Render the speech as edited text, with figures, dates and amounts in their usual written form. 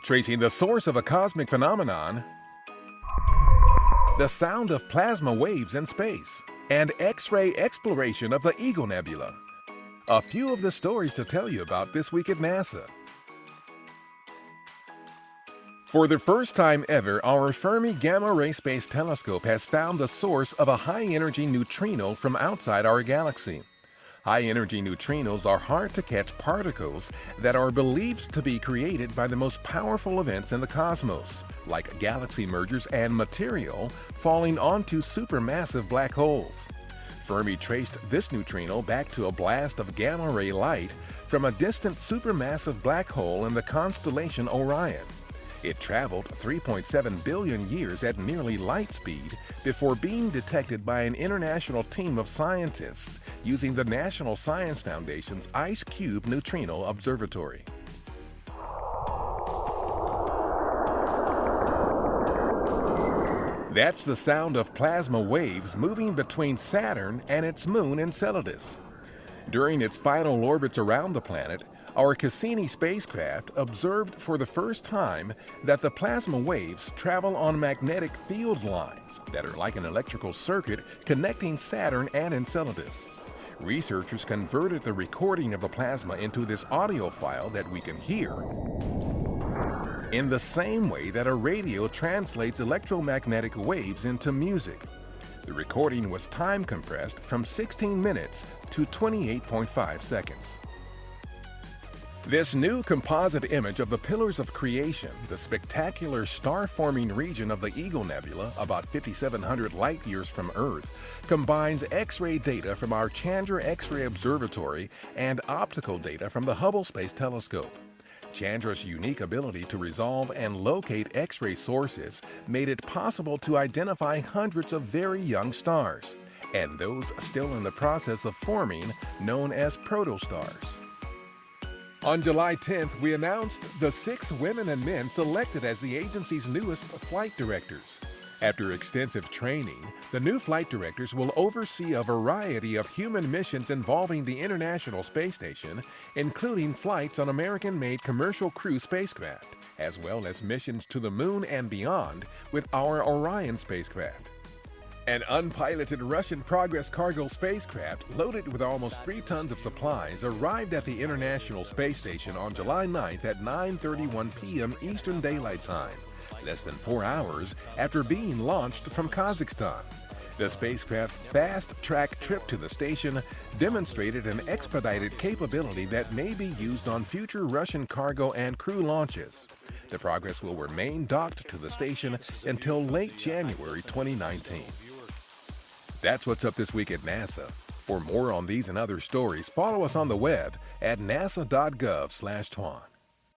tracing the source of a cosmic phenomenon, the sound of plasma waves in space, and X-ray exploration of the Eagle Nebula. A few of the stories to tell you about this week at NASA. For the first time ever, our Fermi Gamma Ray Space Telescope has found the source of a high-energy neutrino from outside our galaxy. High-energy neutrinos are hard-to-catch particles that are believed to be created by the most powerful events in the cosmos, like galaxy mergers and material falling onto supermassive black holes. Fermi traced this neutrino back to a blast of gamma-ray light from a distant supermassive black hole in the constellation Orion. It traveled 3.7 billion years at nearly light speed before being detected by an international team of scientists using the National Science Foundation's IceCube Neutrino Observatory. That's the sound of plasma waves moving between Saturn and its moon Enceladus. During its final orbits around the planet, our Cassini spacecraft observed for the first time that the plasma waves travel on magnetic field lines that are like an electrical circuit connecting Saturn and Enceladus. Researchers converted the recording of the plasma into this audio file that we can hear in the same way that a radio translates electromagnetic waves into music. The recording was time compressed from 16 minutes to 28.5 seconds. This new composite image of the Pillars of Creation, the spectacular star-forming region of the Eagle Nebula, about 5,700 light-years from Earth, combines X-ray data from our Chandra X-ray Observatory and optical data from the Hubble Space Telescope. Chandra's unique ability to resolve and locate X-ray sources made it possible to identify hundreds of very young stars, and those still in the process of forming, known as protostars. On July 10th, we announced the 6 women and men selected as the agency's newest flight directors. After extensive training, the new flight directors will oversee a variety of human missions involving the International Space Station, including flights on American-made commercial crew spacecraft, as well as missions to the Moon and beyond with our Orion spacecraft. An unpiloted Russian Progress cargo spacecraft loaded with almost 3 tons of supplies arrived at the International Space Station on July 9th at 9:31 p.m. Eastern Daylight Time, less than 4 hours after being launched from Kazakhstan. The spacecraft's fast-track trip to the station demonstrated an expedited capability that may be used on future Russian cargo and crew launches. The Progress will remain docked to the station until late January 2019. That's what's up this week at NASA. For more on these and other stories, follow us on the web at nasa.gov/twan.